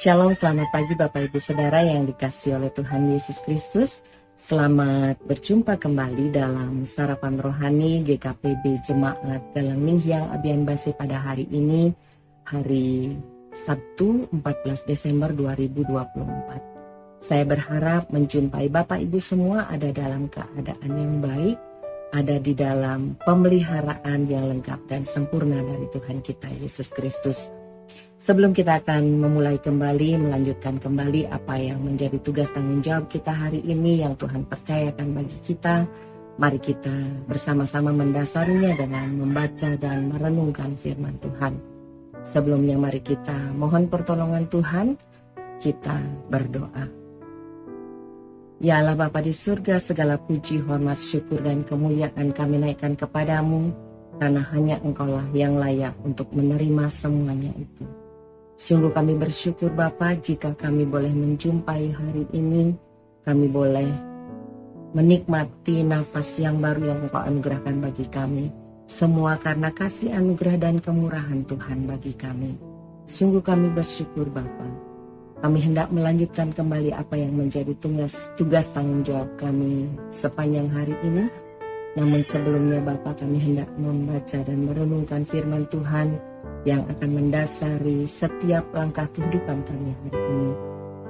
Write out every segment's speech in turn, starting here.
Shalom, selamat pagi Bapak Ibu Saudara yang dikasihi oleh Tuhan Yesus Kristus. Selamat berjumpa kembali dalam Sarapan Rohani GKPB Jemaat Galang Ninghyang Abian Base pada hari ini, hari Sabtu 14 Desember 2024. Saya berharap menjumpai Bapak Ibu semua ada dalam keadaan yang baik, ada di dalam pemeliharaan yang lengkap dan sempurna dari Tuhan kita Yesus Kristus. Sebelum kita akan memulai kembali, melanjutkan kembali apa yang menjadi tugas tanggung jawab kita hari ini yang Tuhan percayakan bagi kita, mari kita bersama-sama mendasarinya dengan membaca dan merenungkan firman Tuhan. Sebelumnya mari kita mohon pertolongan Tuhan, kita berdoa. Ya Allah Bapa di surga, segala puji, hormat, syukur, dan kemuliaan kami naikkan kepadamu, karena hanya Engkaulah yang layak untuk menerima semuanya itu. Sungguh kami bersyukur Bapa jika kami boleh menjumpai hari ini, kami boleh menikmati nafas yang baru yang Engkau anugerahkan bagi kami. Semua karena kasih anugerah dan kemurahan Tuhan bagi kami. Sungguh kami bersyukur Bapa. Kami hendak melanjutkan kembali apa yang menjadi tugas tanggung jawab kami sepanjang hari ini. Namun sebelumnya Bapa, kami hendak membaca dan merenungkan firman Tuhan yang akan mendasari setiap langkah kehidupan kami hari ini.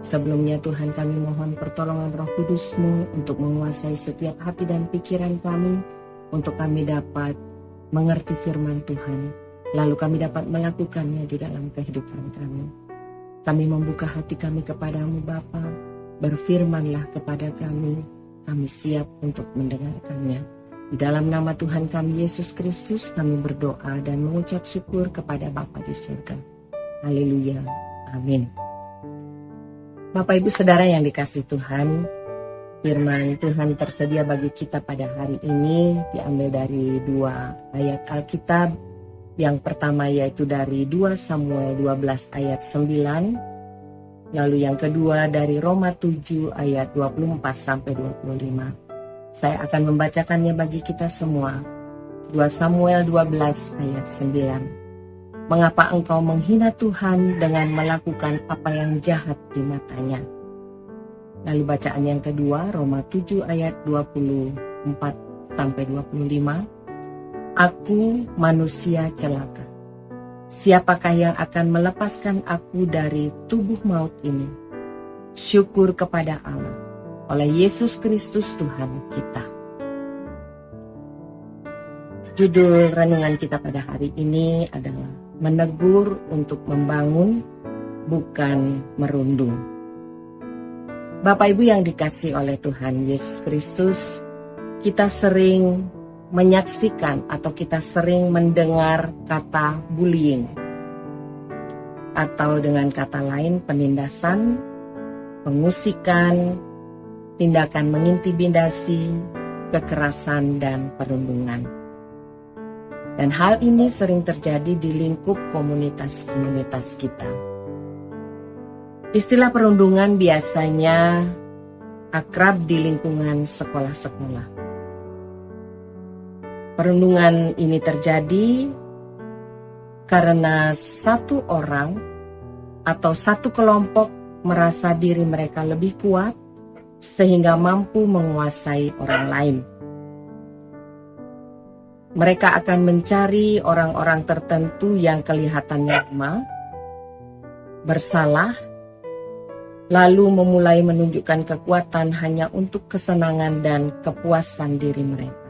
Sebelumnya Tuhan, kami mohon pertolongan Roh Kudus-Mu untuk menguasai setiap hati dan pikiran kami, untuk kami dapat mengerti firman Tuhan, lalu kami dapat melakukannya di dalam kehidupan kami. Kami membuka hati kami kepadamu Bapa, berfirmanlah kepada kami siap untuk mendengarkannya. Di dalam nama Tuhan kami Yesus Kristus kami berdoa dan mengucap syukur kepada Bapa di surga. Haleluya. Amin. Bapak Ibu Saudara yang dikasihi Tuhan, firman Tuhan tersedia bagi kita pada hari ini diambil dari dua ayat Alkitab. Yang pertama yaitu dari 2 Samuel 12 ayat 9. Lalu yang kedua dari Roma 7 ayat 24 sampai 25. Saya akan membacakannya bagi kita semua. 2 Samuel 12 ayat 9. Mengapa engkau menghina Tuhan dengan melakukan apa yang jahat di matanya? Lalu bacaan yang kedua, Roma 7 ayat 24 sampai 25. Aku manusia celaka. Siapakah yang akan melepaskan aku dari tubuh maut ini? Syukur kepada Allah oleh Yesus Kristus Tuhan kita. Judul renungan kita pada hari ini adalah menegur untuk membangun, bukan merundung. Bapak Ibu yang dikasihi oleh Tuhan Yesus Kristus, kita sering menyaksikan atau kita sering mendengar kata bullying, atau dengan kata lain penindasan, pengusikan, tindakan mengintimidasi, kekerasan, dan perundungan. Dan hal ini sering terjadi di lingkup komunitas-komunitas kita. Istilah perundungan biasanya akrab di lingkungan sekolah-sekolah. Perundungan ini terjadi karena satu orang atau satu kelompok merasa diri mereka lebih kuat, sehingga mampu menguasai orang lain. Mereka akan mencari orang-orang tertentu yang kelihatannya lemah, bersalah, lalu memulai menunjukkan kekuatan hanya untuk kesenangan dan kepuasan diri mereka.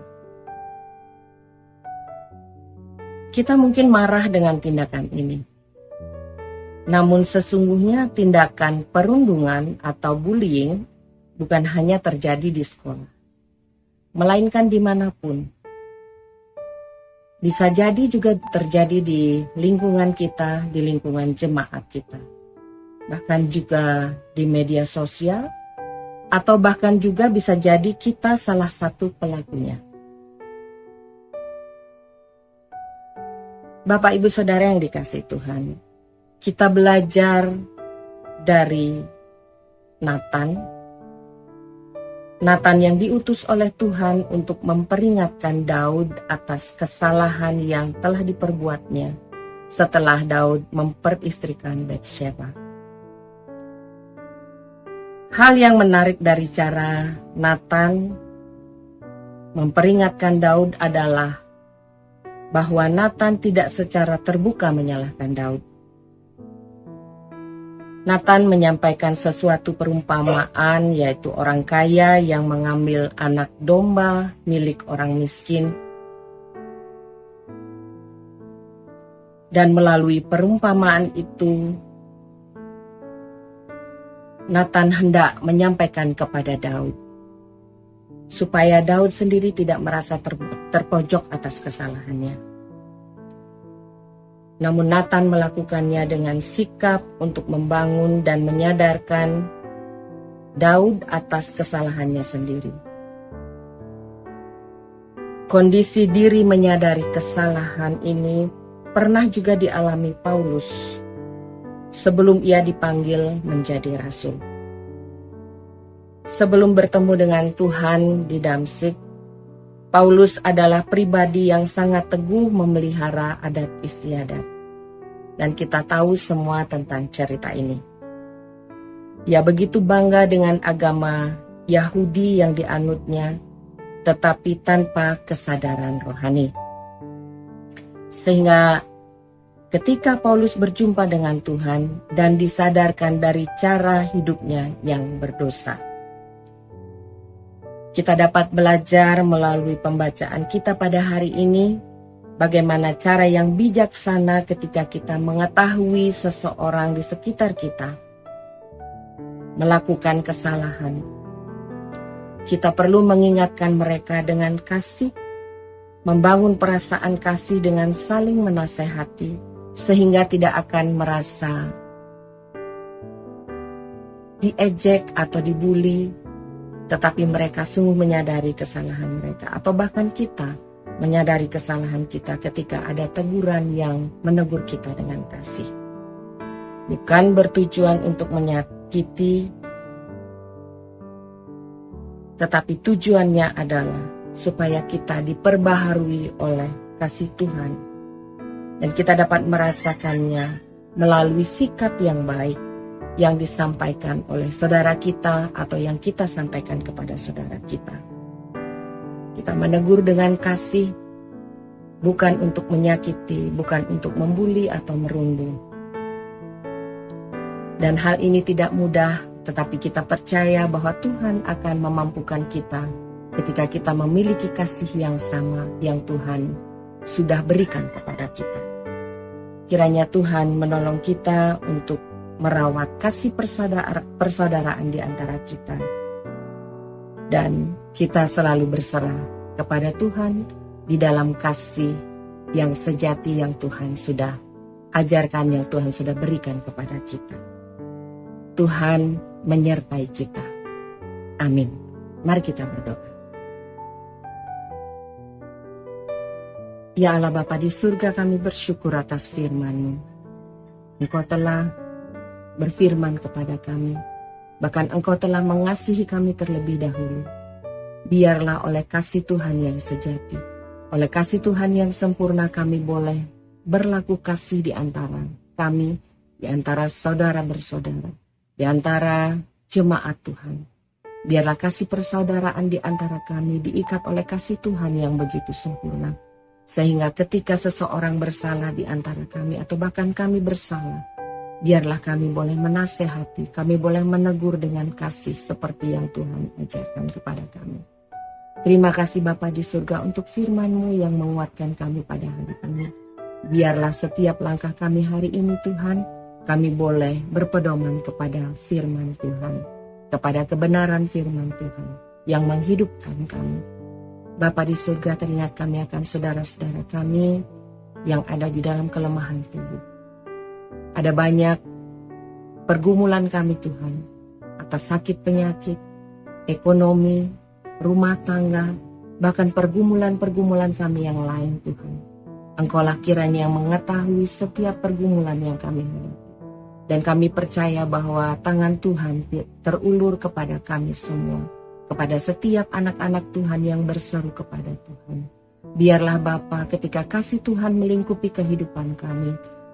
Kita mungkin marah dengan tindakan ini. Namun sesungguhnya tindakan perundungan atau bullying bukan hanya terjadi di sekolah, melainkan dimanapun. Bisa jadi juga terjadi di lingkungan kita, di lingkungan jemaat kita. Bahkan juga di media sosial, atau bahkan juga bisa jadi kita salah satu pelakunya. Bapak Ibu Saudara yang dikasihi Tuhan, kita belajar dari Nathan yang diutus oleh Tuhan untuk memperingatkan Daud atas kesalahan yang telah diperbuatnya setelah Daud memperistrikan Batsheba. Hal yang menarik dari cara Nathan memperingatkan Daud adalah bahwa Nathan tidak secara terbuka menyalahkan Daud. Nathan menyampaikan sesuatu perumpamaan, yaitu orang kaya yang mengambil anak domba milik orang miskin. Dan melalui perumpamaan itu, Nathan hendak menyampaikan kepada Daud, supaya Daud sendiri tidak merasa terpojok atas kesalahannya. Namun Nathan melakukannya dengan sikap untuk membangun dan menyadarkan Daud atas kesalahannya sendiri. Kondisi diri menyadari kesalahan ini pernah juga dialami Paulus sebelum ia dipanggil menjadi rasul. Sebelum bertemu dengan Tuhan di Damsyik, Paulus adalah pribadi yang sangat teguh memelihara adat istiadat. Dan kita tahu semua tentang cerita ini. Ia begitu bangga dengan agama Yahudi yang dianutnya, tetapi tanpa kesadaran rohani. Sehingga ketika Paulus berjumpa dengan Tuhan dan disadarkan dari cara hidupnya yang berdosa, kita dapat belajar melalui pembacaan kita pada hari ini bagaimana cara yang bijaksana ketika kita mengetahui seseorang di sekitar kita melakukan kesalahan. Kita perlu mengingatkan mereka dengan kasih, membangun perasaan kasih dengan saling menasehati, sehingga tidak akan merasa diejek atau dibuli, tetapi mereka sungguh menyadari kesalahan mereka, atau bahkan kita menyadari kesalahan kita ketika ada teguran yang menegur kita dengan kasih. Bukan bertujuan untuk menyakiti, tetapi tujuannya adalah supaya kita diperbaharui oleh kasih Tuhan. Dan kita dapat merasakannya melalui sikap yang baik yang disampaikan oleh saudara kita atau yang kita sampaikan kepada saudara kita. Kita menegur dengan kasih, bukan untuk menyakiti, bukan untuk membuli atau merundung. Dan hal ini tidak mudah, tetapi kita percaya bahwa Tuhan akan memampukan kita ketika kita memiliki kasih yang sama yang Tuhan sudah berikan kepada kita. Kiranya Tuhan menolong kita untuk merawat kasih persaudaraan di antara kita. Dan kita selalu berserah kepada Tuhan di dalam kasih yang sejati yang Tuhan sudah ajarkan, yang Tuhan sudah berikan kepada kita. Tuhan menyertai kita. Amin. Mari kita berdoa. Ya Allah Bapa di surga, kami bersyukur atas firman-Mu. Engkau telah berfirman kepada kami. Bahkan Engkau telah mengasihi kami terlebih dahulu. Biarlah oleh kasih Tuhan yang sejati, oleh kasih Tuhan yang sempurna, kami boleh berlaku kasih di antara kami, di antara saudara bersaudara, di antara jemaat Tuhan. Biarlah kasih persaudaraan di antara kami diikat oleh kasih Tuhan yang begitu sempurna. Sehingga ketika seseorang bersalah di antara kami atau bahkan kami bersalah, biarlah kami boleh menasehati, kami boleh menegur dengan kasih seperti yang Tuhan ajarkan kepada kami. Terima kasih Bapa di surga untuk firman-Mu yang menguatkan kami pada hari ini. Biarlah setiap langkah kami hari ini Tuhan, kami boleh berpedoman kepada firman Tuhan, kepada kebenaran firman Tuhan yang menghidupkan kami. Bapa di surga, teringat kami akan saudara-saudara kami yang ada di dalam kelemahan tubuh. Ada banyak pergumulan kami Tuhan, atas sakit penyakit, ekonomi, rumah tangga, bahkan pergumulan-pergumulan kami yang lain Tuhan. Engkaulah kiranya yang mengetahui setiap pergumulan yang kami hadapi. Dan kami percaya bahwa tangan Tuhan terulur kepada kami semua, kepada setiap anak-anak Tuhan yang berseru kepada Tuhan. Biarlah Bapa, ketika kasih Tuhan melingkupi kehidupan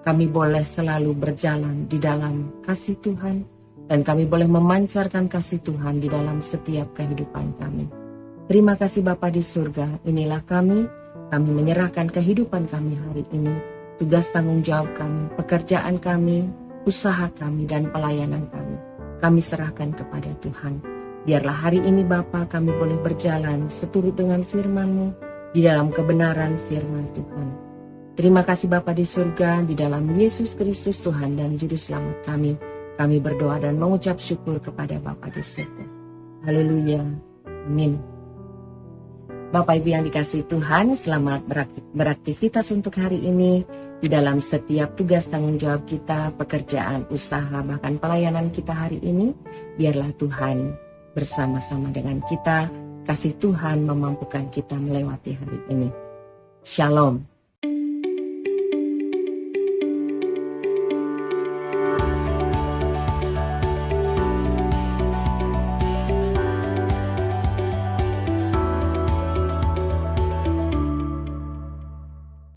kami boleh selalu berjalan di dalam kasih Tuhan, dan kami boleh memancarkan kasih Tuhan di dalam setiap kehidupan kami. Terima kasih Bapa di surga, inilah kami menyerahkan kehidupan kami hari ini, tugas tanggung jawab kami, pekerjaan kami, usaha kami, dan pelayanan kami. Kami serahkan kepada Tuhan. Biarlah hari ini Bapa kami boleh berjalan seturut dengan firman-Mu di dalam kebenaran firman Tuhan. Terima kasih Bapa di surga, di dalam Yesus Kristus Tuhan dan Juru Selamat kami berdoa dan mengucap syukur kepada Bapa di surga. Haleluya. Amin. Bapak Ibu yang dikasihi Tuhan, selamat beraktivitas untuk hari ini. Di dalam setiap tugas tanggung jawab kita, pekerjaan, usaha, bahkan pelayanan kita hari ini, biarlah Tuhan bersama-sama dengan kita. Kasih Tuhan memampukan kita melewati hari ini. Shalom.